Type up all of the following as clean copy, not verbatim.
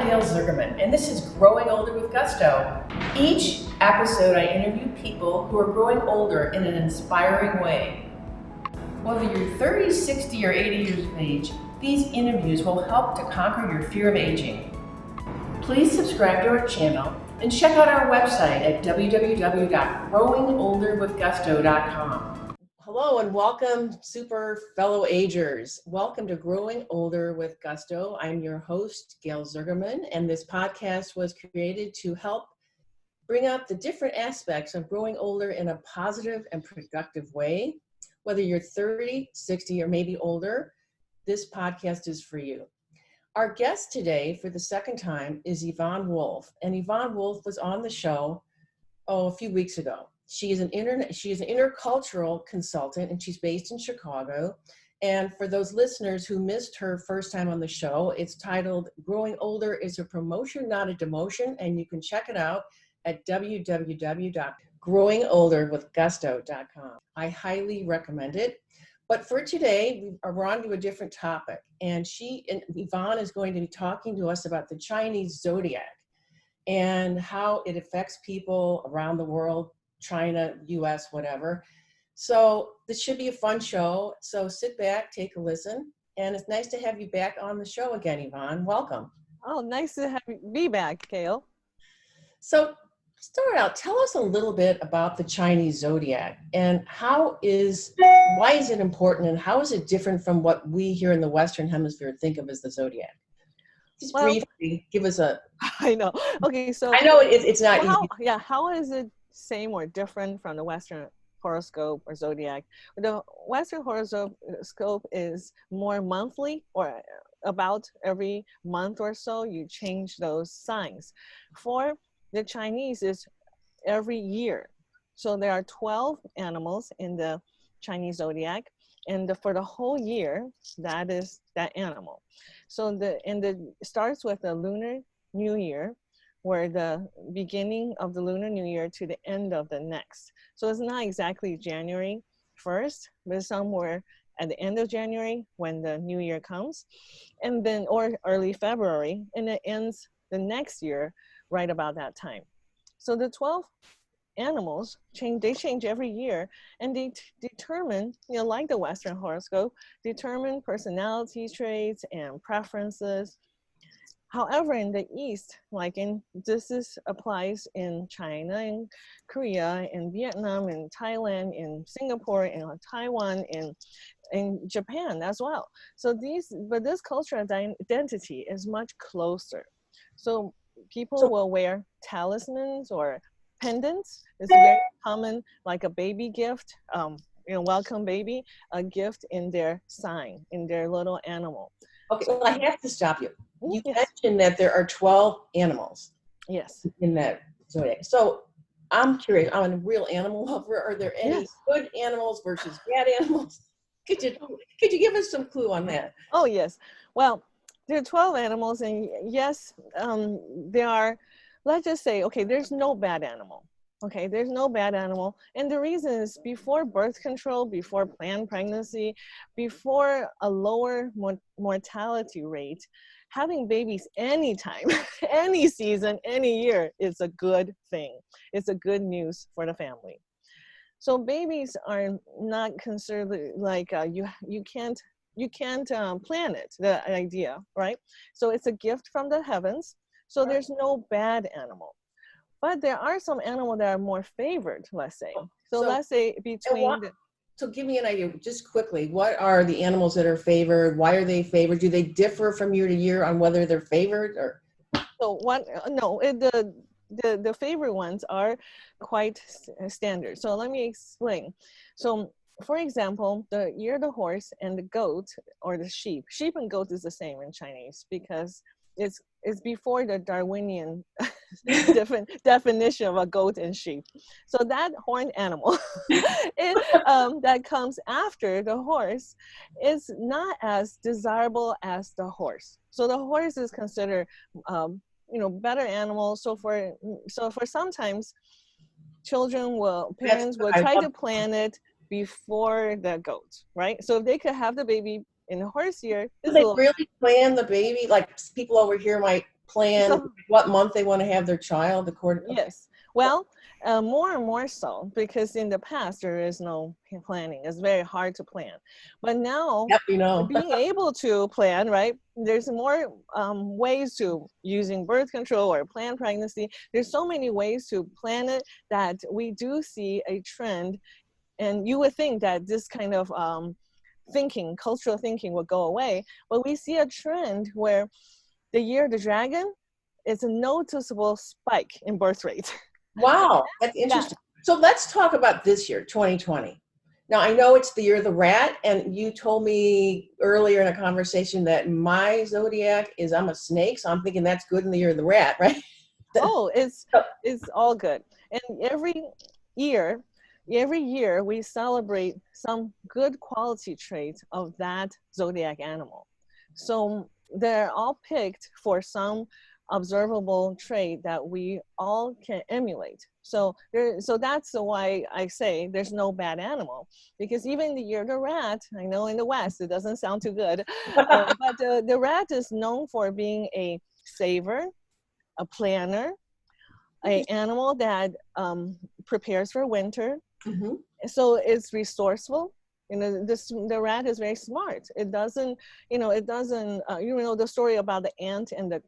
Gail Zuckerman, and this is Growing Older with Gusto. Each episode, I interview people who are growing older in an inspiring way. Whether you're 30, 60, or 80 years of age, these interviews will help to conquer your fear of aging. Please subscribe to our channel and check out our website at www.growingolderwithgusto.com. Hello and welcome, super fellow agers. Welcome to Growing Older with Gusto. I'm your host, Gail Zuckerman, and this podcast was created to help bring up the different aspects of growing older in a positive and productive way. Whether you're 30, 60, or maybe older, this podcast is for you. Our guest today for the second time is Yvonne Wolf, and Yvonne Wolf was on the show a few weeks ago. She is an intercultural consultant, and she's based in Chicago. And for those listeners who missed her first time on the show, it's titled Growing Older is a Promotion, Not a Demotion, and you can check it out at www.growingolderwithgusto.com. I highly recommend it. But for today, we're on to a different topic, and Yvonne is going to be talking to us about the Chinese Zodiac and how it affects people around the world, China, US, whatever. So this should be a fun show. So sit back, take a listen. And it's nice to have you back on the show again, Yvonne. Welcome. Oh, nice to be back, Gail. So start out, tell us a little bit about the Chinese Zodiac and why is it important and how is it different from what we here in the Western Hemisphere think of as the Zodiac? Just briefly give us a... I know. Okay, so... I know it's not easy. How is it same or different from the Western horoscope or zodiac? The Western horoscope is more monthly, or about every month or so you change those signs. For the Chinese is every year. So there are 12 animals in the Chinese zodiac, and for the whole year, that is that animal. So it starts with the Lunar New Year, where the beginning of the Lunar New Year to the end of the next. So it's not exactly January 1st, but somewhere at the end of January when the New Year comes, and then, or early February, and it ends the next year right about that time. So the 12 animals change every year, and they determine, like the Western horoscope, determine personality traits and preferences. However, in the East, applies in China, in Korea, in Vietnam, in Thailand, in Singapore, in Taiwan, in Japan as well. So this cultural identity is much closer. So people will wear talismans or pendants. It's very common, like a baby gift, welcome baby, a gift in their sign, in their little animal. Okay, well, I have to stop you. You mentioned that there are 12 animals. Yes. In that zodiac. So I'm curious, I'm a real animal lover. Are there any good animals versus bad animals? Could you give us some clue on that? Oh, yes. Well, there are 12 animals, and yes, there are, let's just say, okay, there's no bad animal. Okay, there's no bad animal. And the reason is before birth control, before planned pregnancy, before a lower mortality rate, having babies anytime, any season, any year is a good thing. It's a good news for the family. So babies are not considered like you can't plan it, the idea, right? So it's a gift from the heavens. So there's no bad animal. But there are some animals that are more favored, let's say. So let's say So give me an idea, just quickly, what are the animals that are favored? Why are they favored? Do they differ from year to year on whether they're favored or? So the favorite ones are quite standard. So let me explain. So for example, the horse and the goat or the sheep and goat is the same in Chinese because it's before the Darwinian definition of a goat and sheep. So that horned animal that comes after the horse is not as desirable as the horse. So the horse is considered better animal. So for sometimes parents will try to plan it before the goat, right? So if they could have the baby in the horse year, Do it's a they little, really plan the baby? Like people over here might plan so what month they want to have their child according. Okay. yes. Well, more and more so, because in the past there is no planning. It's very hard to plan. But now, Yep, you know. being able to plan, right? There's more ways to using birth control or planned pregnancy. There's so many ways to plan it that we do see a trend. And you would think that this kind of thinking, cultural thinking, would go away. But we see a trend where the year of the dragon is a noticeable spike in birth rate. Wow, that's Yeah. interesting. So let's talk about this year, 2020. Now, I know it's the year of the rat, and you told me earlier in a conversation that my zodiac is I'm a snake, so I'm thinking that's good in the year of the rat, right? Oh, it's all good. And year, every year we celebrate some good quality traits of that zodiac animal. So they're all picked for some observable trait that we all can emulate. So that's why I say there's no bad animal, because even the year of the rat, I know in the West it doesn't sound too good, but the rat is known for being a saver, a planner, an animal that prepares for winter. Mhm. So it's resourceful. You know, the rat is very smart. It doesn't, the story about the ant and the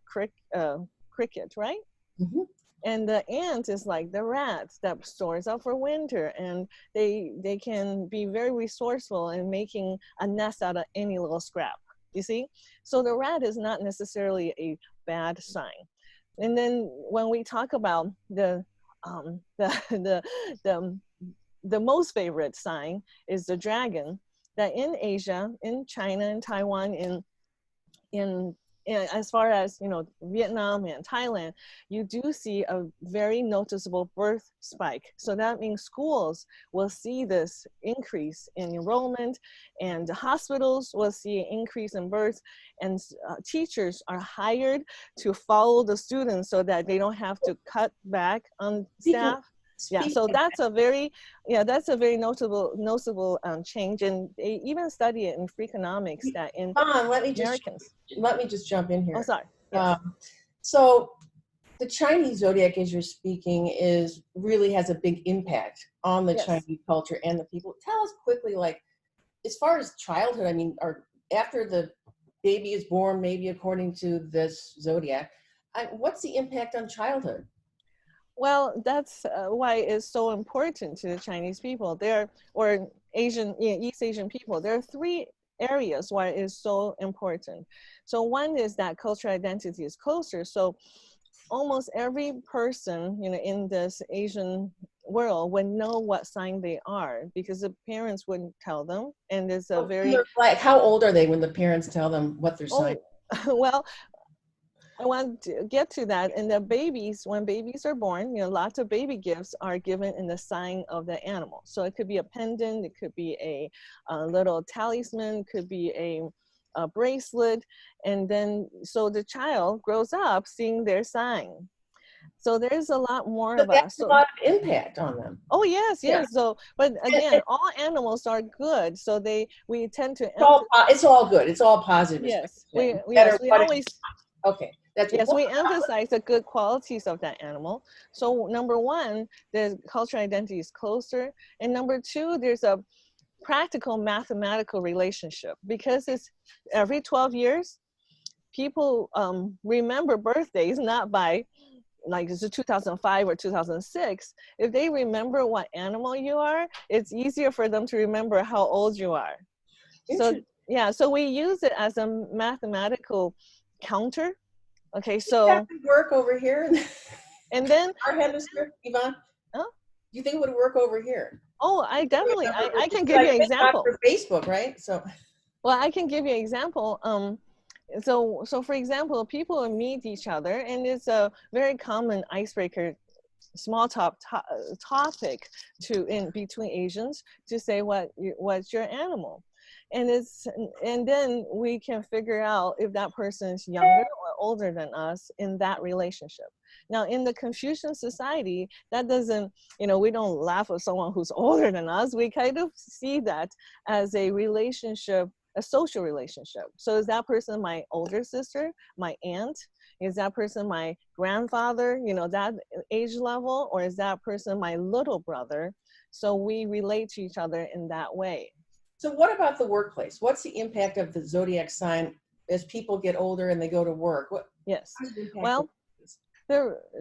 cricket, right? Mhm. And the ant is like the rat that stores up for winter, and they can be very resourceful in making a nest out of any little scrap. You see, so the rat is not necessarily a bad sign. And then when we talk about the the the the most favorite sign is the dragon, that in Asia, in China, in Taiwan, in as far as Vietnam and Thailand, you do see a very noticeable birth spike. So that means schools will see this increase in enrollment, and the hospitals will see an increase in births, and teachers are hired to follow the students so that they don't have to cut back on Speaking, staff. Yeah, speaking so of that's a very noticeable change, and they even study it in Freakonomics that in Yvonne, Americans. let me just jump in Oh, here. sorry. Yes. So the Chinese zodiac, as you're speaking, is really has a big impact on the Yes. Chinese culture and the people. Tell us quickly, like, as far as childhood, I mean, or after the baby is born, maybe according to this zodiac, what's the impact on childhood? Well, that's why it's so important to the Chinese people. Or Asian, East Asian people. There are three areas why it is so important. So one is that cultural identity is closer. So almost every person, in this Asian world would know what sign they are, because the parents wouldn't tell them. And it's a very, Like, how old are they when the parents tell them what their sign? well, I want to get to that. And the babies, when babies are born, lots of baby gifts are given in the sign of the animal. So it could be a pendant, it could be a little talisman, it could be a bracelet. And then, so the child grows up seeing their sign. So there's a lot more So of us. that's a So, lot of impact on them. oh yes, Yeah. yes. So, but again, all animals are good. So we tend to It's all good. It's all positive. yes, Better, we whatever. always. Okay, that's Yes, what. we emphasize the good qualities of that animal. So number one, the cultural identity is closer. And number two, there's a practical mathematical relationship, because it's every 12 years, people remember birthdays not by like it's 2005 or 2006. If they remember what animal you are, it's easier for them to remember how old you are. So yeah, so we use it as a mathematical counter. Okay, That so would work over here. and then Our hemisphere, Yvonne. oh, Do you think it would work over here? I definitely I can give Like you an not example. for Facebook, right? So Well, I can give you an example. So for example, people meet each other, and it's a very common icebreaker, small topic in between Asians, to say what's your animal, and then we can figure out if that person is younger or older than us in that relationship. Now, in the Confucian society, that doesn't, we don't laugh at someone who's older than us. We kind of see that as a relationship, a social relationship. So is that person my older sister, my aunt? Is that person my grandfather, you know, that age level? Or is that person my little brother? So we relate to each other in that way. So what about the workplace? What's the impact of the zodiac sign as people get older and they go to work? Yes. How does it impact Well,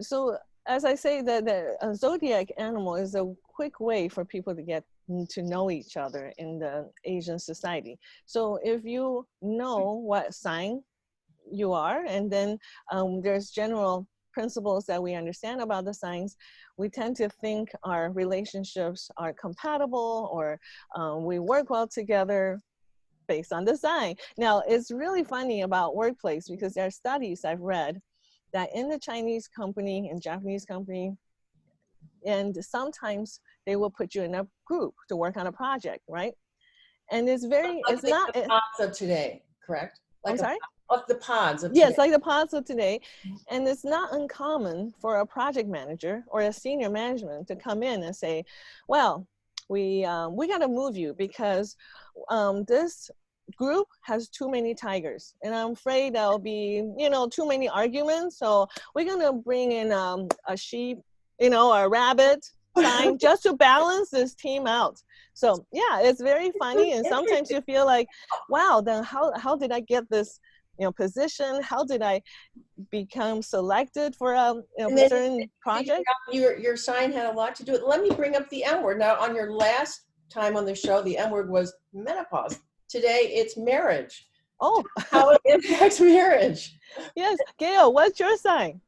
so as I say, the zodiac animal is a quick way for people to get to know each other in the Asian society. So if you know what sign you are, and then there's general principles that we understand about the signs, we tend to think our relationships are compatible, or we work well together based on the sign. Now, it's really funny about workplace, because there are studies I've read that in the Chinese company and Japanese company, and sometimes they will put you in a group to work on a project, right? And it's very, like it's not, the pods of today, correct? I'm Like sorry? of the pods of today. Yes, like the pods of today. And it's not uncommon for a project manager or a senior management to come in and say, well, we got to move you because this group has too many tigers, and I'm afraid there'll be, you know, too many arguments. So we're going to bring in a sheep, you know, a rabbit sign just to balance this team out. So yeah, it's very funny. And sometimes you feel like, wow, then how did I get this, you know, position? How did I become selected for a, you know, certain project? Your sign had a lot to do with it. Let me bring up the M word. Now, on your last time on the show, the M word was menopause. Today, it's marriage. Oh, How it impacts marriage. yes. Gail, what's your sign?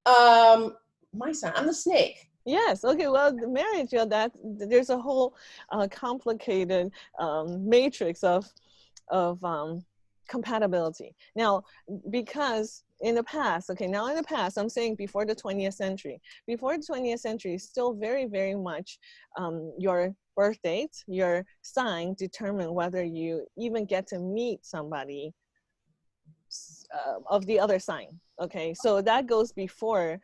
My sign, I'm the snake. Yes. Okay. Well, the marriage, you know, that there's a whole complicated matrix of compatibility. Now, because in the past, okay, now in the past, I'm saying before the 20th century, before the 20th century, still very, very much your birth date, your sign determine whether you even get to meet somebody of the other sign. Okay, so that goes before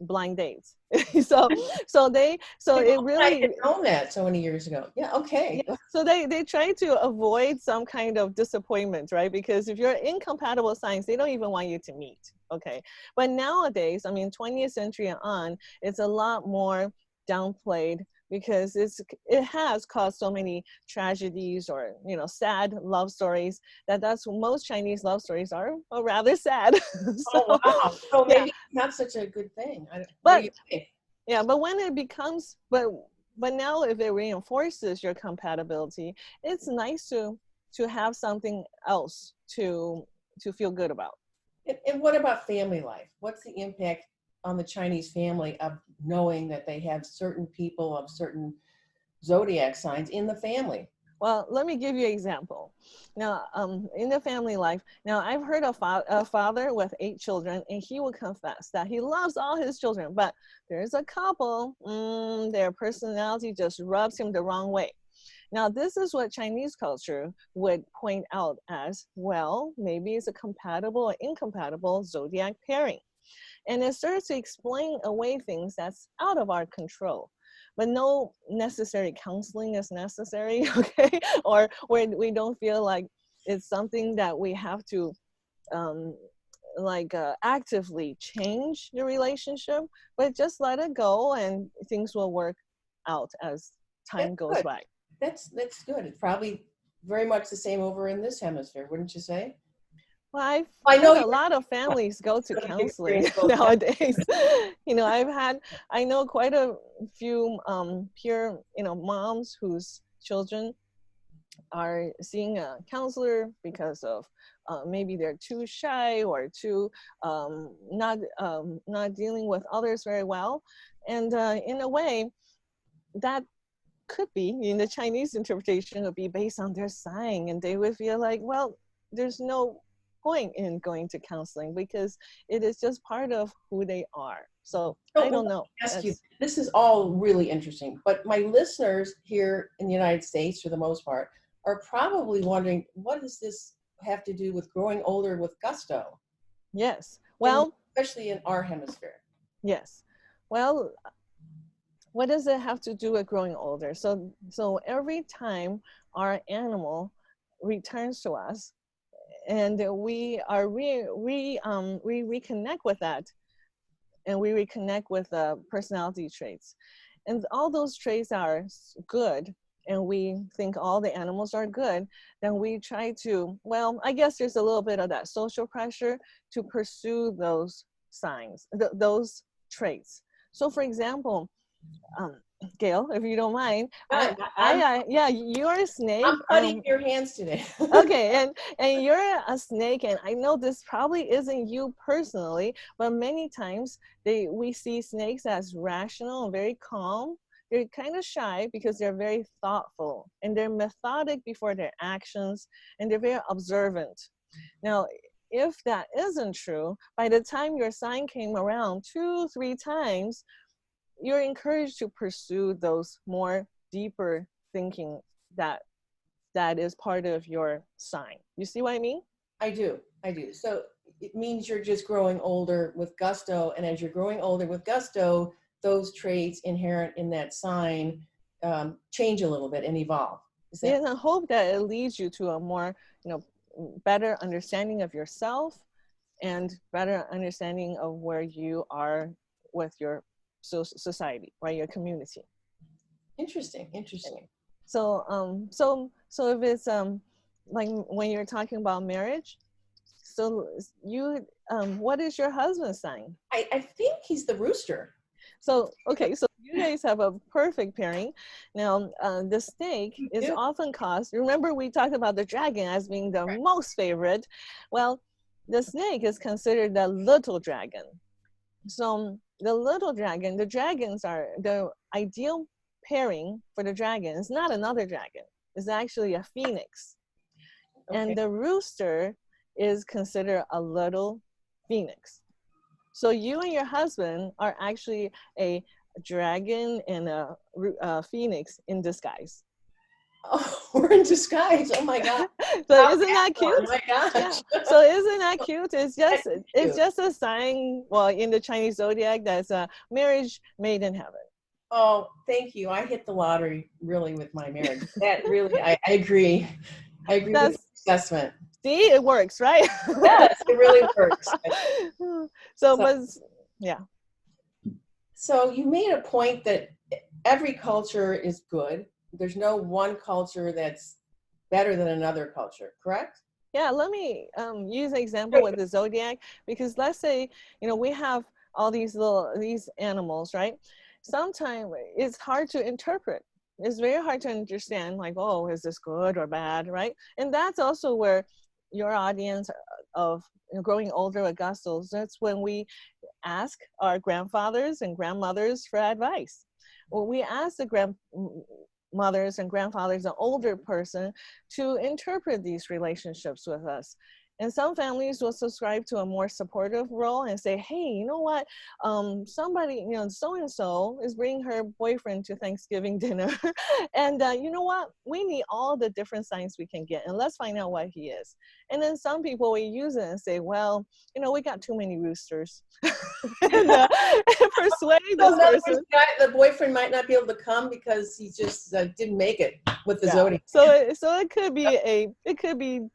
blind dates. so it really, I didn't know that so many years ago. Yeah, okay. yeah, so they try to avoid some kind of disappointment, right? Because if you're incompatible signs, they don't even want you to meet. Okay, but nowadays, I mean, 20th century and on, it's a lot more downplayed, because it has caused so many tragedies, or, you know, sad love stories, that's most Chinese love stories are rather sad. So, Oh, wow. So yeah, maybe it's not such a good thing. What do but you think? yeah, but when it becomes, but now if it reinforces your compatibility, it's nice to have something else to feel good about. And what about family life? What's the impact on the Chinese family of knowing that they have certain people of certain zodiac signs in the family? Well, let me give you an example. Now, in the family life, now I've heard of a father with 8 children, and he will confess that he loves all his children, but there's a couple, their personality just rubs him the wrong way. Now, this is what Chinese culture would point out as, well, maybe it's a compatible or incompatible zodiac pairing. And it starts to explain away things that's out of our control. But no necessary counseling is necessary, okay? Or where we don't feel like it's something that we have to actively change the relationship, but just let it go and things will work out as time goes by. That's good. It's probably very much the same over in this hemisphere, wouldn't you say? Well, I know a lot of families go to counseling experience. nowadays. You know, I know quite a few peer, you know, moms whose children are seeing a counselor because of maybe they're too shy, or too not dealing with others very well. And in a way, that could be, in the Chinese interpretation, would be based on their sign, and they would feel like, well, there's no point in going to counseling because it is just part of who they are. So I don't know. Ask you, this is all really interesting, but my listeners here in the United States, for the most part, are probably wondering, what does this have to do with growing older with gusto? Yes. Well, especially in our hemisphere. Yes. Well, what does it have to do with growing older? So every time our animal returns to us, and we reconnect with that, and we reconnect with personality traits, and all those traits are good, and we think all the animals are good, then we try to, well, I guess there's a little bit of that social pressure to pursue those signs, those traits. So for example, Gail, if you don't mind, yeah, you're a snake. I'm putting your hands today. Okay, and you're a snake, and I know this probably isn't you personally, but many times we see snakes as rational and very calm. They're kind of shy because they're very thoughtful, and they're methodic before their actions, and they're very observant. Now, if that isn't true, by the time your sign came around 2-3 times, you're encouraged to pursue those more deeper thinking that is part of your sign. You see what I mean? I do. So it means you're just growing older with gusto, and as you're growing older with gusto, those traits inherent in that sign change a little bit and evolve. Yeah, and I hope that it leads you to a more, better understanding of yourself and better understanding of where you are with your society, right? Your community. Interesting. So if it's like when you're talking about marriage, so you what is your husband's sign? I think he's the rooster. So okay, so you guys have a perfect pairing. Now the snake is often caused. Remember we talked about the dragon as being the most favorite. Well, the snake is considered the little dragon. So the little dragon, the dragons are the ideal pairing for the dragon. It's not another dragon. It's actually a phoenix. Okay. And the rooster is considered a little phoenix. So you and your husband are actually a dragon and a phoenix in disguise. Oh, we're in disguise. Oh my God. So isn't that cute? Oh my gosh. Yeah. So isn't that cute? It's just a sign, well, in the Chinese Zodiac, that's a marriage made in heaven. Oh, thank you. I hit the lottery really with my marriage. That really, I agree. I agree with the assessment. See, it works, right? Yes, it really works. Yeah. So you made a point that every culture is good. There's no one culture that's better than another culture, correct? Yeah, let me use an example with the Zodiac, because let's say, we have all these animals, right? Sometimes it's hard to interpret. It's very hard to understand, like, oh, is this good or bad, right? And that's also where your audience of growing older with gustos, that's when we ask our grandfathers and grandmothers for advice. Well, we ask the grandmothers and grandfathers, an older person, to interpret these relationships with us. And some families will subscribe to a more supportive role and say, hey, you know what? Somebody, so-and-so is bringing her boyfriend to Thanksgiving dinner. And you know what? We need all the different signs we can get, and let's find out what he is. And then some people will use it and say, well, we got too many roosters. and persuade this person. The boyfriend might not be able to come because he just didn't make it with the Zodiac. So it could be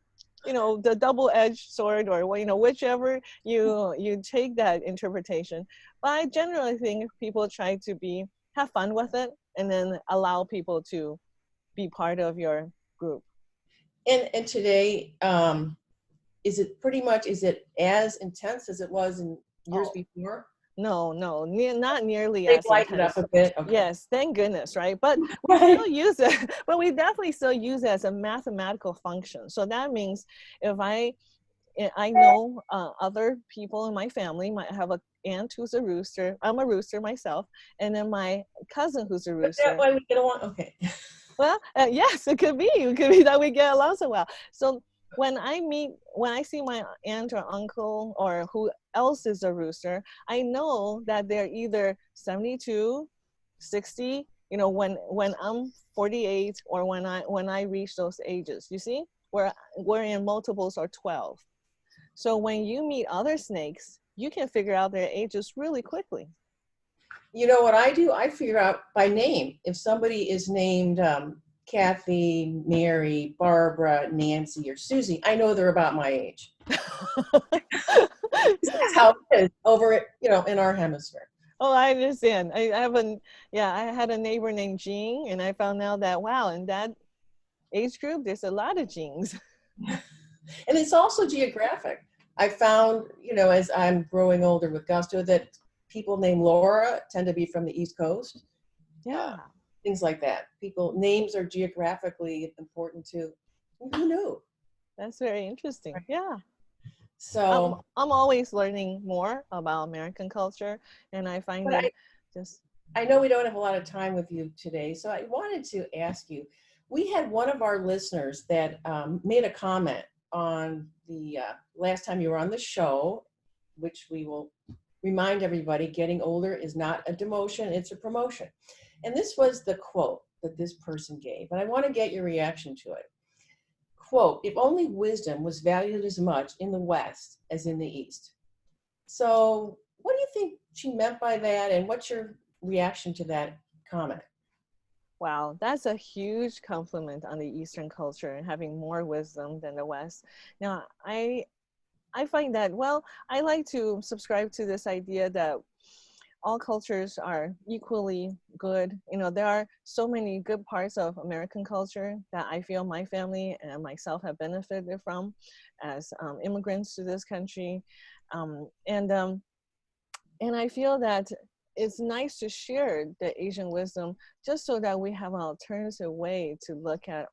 the double-edged sword, or whichever you take that interpretation. But I generally think people try to have fun with it, and then allow people to be part of your group. And today, is it as intense as it was in years before? No, not nearly as intense. It up a bit. Okay. Yes, thank goodness, right? But we still use it, but we definitely still use it as a mathematical function. So that means if I know other people in my family might have an aunt who's a rooster. I'm a rooster myself, and then my cousin who's a rooster. That way we get along. Okay. Well, yes, it could be. It could be that we get along so well. So when I see my aunt or uncle or who else is a rooster, I know that they're either 72, 60, when I'm 48, or when I reach those ages. You see, we're in multiples or 12. So when you meet other snakes, you can figure out their ages really quickly. You know what I do? I figure out by name. If somebody is named Kathy, Mary, Barbara, Nancy, or Susie, I know they're about my age. That's how it is over, in our hemisphere. Oh, I understand. I had a neighbor named Jean, and I found out that, wow, in that age group, there's a lot of Jeans. And it's also geographic. I found, as I'm growing older with Gusto, that people named Laura tend to be from the East Coast. Yeah. Things like that. Names are geographically important too. Who knew? That's very interesting. Right. Yeah. So I'm always learning more about American culture, and I find it just. I know we don't have a lot of time with you today, so I wanted to ask you. We had one of our listeners that made a comment on the last time you were on the show, which we will remind everybody: getting older is not a demotion; it's a promotion. And this was the quote that this person gave, and I want to get your reaction to it. Quote, "If only wisdom was valued as much in the West as in the East." So what do you think she meant by that, and what's your reaction to that comment? Wow, that's a huge compliment on the Eastern culture and having more wisdom than the West. Now, I find that, well, I like to subscribe to this idea that all cultures are equally good. There are so many good parts of American culture that I feel my family and myself have benefited from as immigrants to this country. And I feel that it's nice to share the Asian wisdom just so that we have an alternative way to look at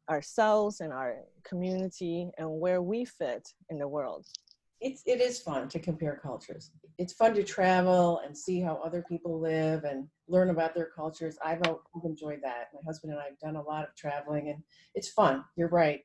ourselves and our community and where we fit in the world. It is fun to compare cultures. It's fun to travel and see how other people live and learn about their cultures. I've enjoyed that. My husband and I have done a lot of traveling, and it's fun. You're right.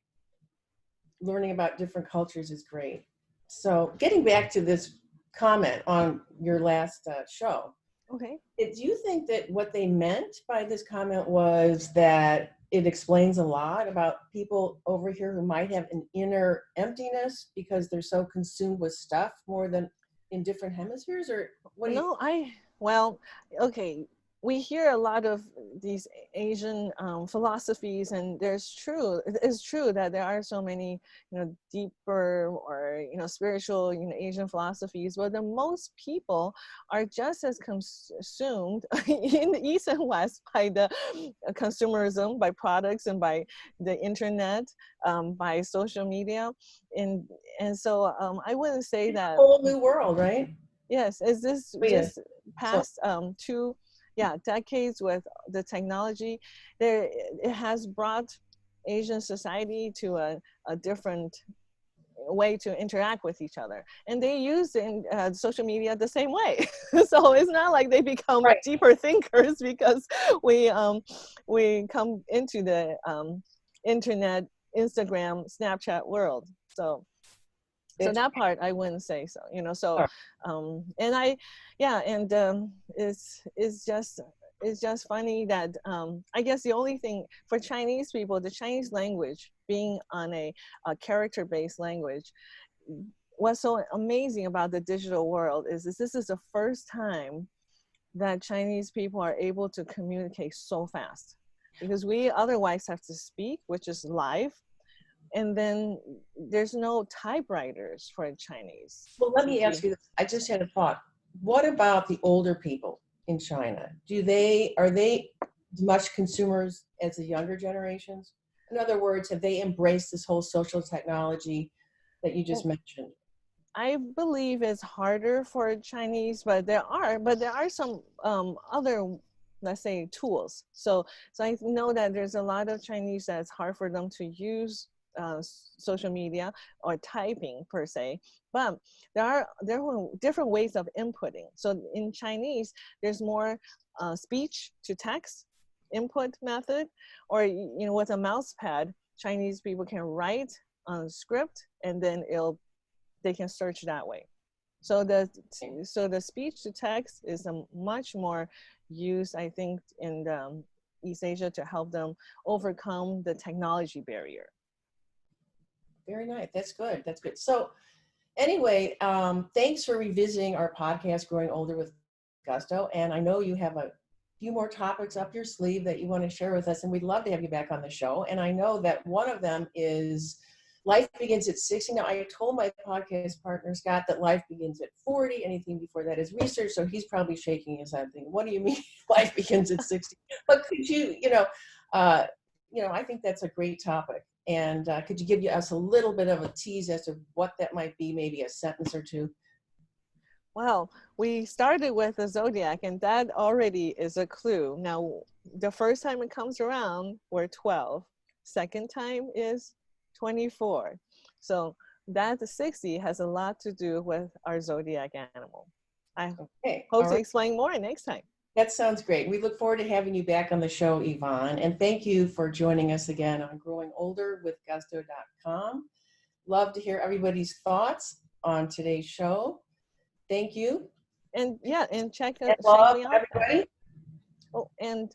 Learning about different cultures is great. So getting back to this comment on your last show. Okay. Do you think that what they meant by this comment was that it explains a lot about people over here who might have an inner emptiness because they're so consumed with stuff more than in different hemispheres? Or what do you think? Well, okay, we hear a lot of these Asian philosophies, and it's true that there are so many, deeper or, spiritual, Asian philosophies, but the most people are just as consumed in the East and West by the consumerism, by products, and by the internet, by social media. And so I wouldn't say It's that. a whole new world, right? Yes, is this Oh, yeah. just past two decades with the technology? It has brought Asian society to a different way to interact with each other, and they use social media the same way. So it's not like they become Right. deeper thinkers because we come into the internet, Instagram, Snapchat world. So that part I wouldn't say so, so and it's just funny that I guess the only thing for Chinese people, the Chinese language being on a character-based language, what's so amazing about the digital world is this is the first time that Chinese people are able to communicate so fast, because we otherwise have to speak, which is live. And then there's no typewriters for Chinese. Well, let me ask you this. I just had a thought. What about the older people in China? Are they as much consumers as the younger generations? In other words, have they embraced this whole social technology that you just mentioned? I believe it's harder for Chinese, but there are some other, let's say, tools. So I know that there's a lot of Chinese that's hard for them to use social media or typing per se, but there are different ways of inputting. So in Chinese, there's more speech to text input method, or with a mouse pad, Chinese people can write on script and then they can search that way. So the speech to text is a much more used, I think, in East Asia to help them overcome the technology barrier. Very nice. That's good. That's good. So anyway, thanks for revisiting our podcast, Growing Older with Gusto. And I know you have a few more topics up your sleeve that you want to share with us, and we'd love to have you back on the show. And I know that one of them is life begins at 60. Now, I told my podcast partner, Scott, that life begins at 40. Anything before that is research. So he's probably shaking his head thinking, what do you mean life begins at 60? But could you, I think that's a great topic. And could you give us a little bit of a tease as to what that might be, maybe a sentence or two? Well, we started with the zodiac, and that already is a clue. Now, the first time it comes around, we're 12. Second time is 24. So that 60 has a lot to do with our zodiac animal. I hope to explain more next time. That sounds great. We look forward to having you back on the show, Yvonne. And thank you for joining us again on growingolderwithgusto.com. Love to hear everybody's thoughts on today's show. Thank you. And check me out. Everybody. Oh, and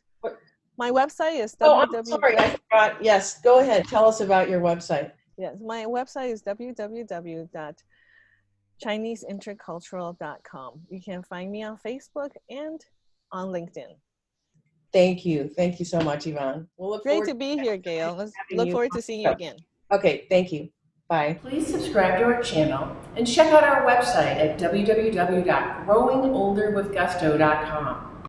my website is I'm sorry, I forgot. Yes, go ahead. Tell us about your website. Yes, my website is www.ChineseIntercultural.com. You can find me on Facebook and on LinkedIn. Thank you. Thank you so much, Yvonne. We'll look forward to be here, Gail. Look forward to seeing you again. Okay, thank you. Bye. Please subscribe to our channel and check out our website at www.growingolderwithgusto.com.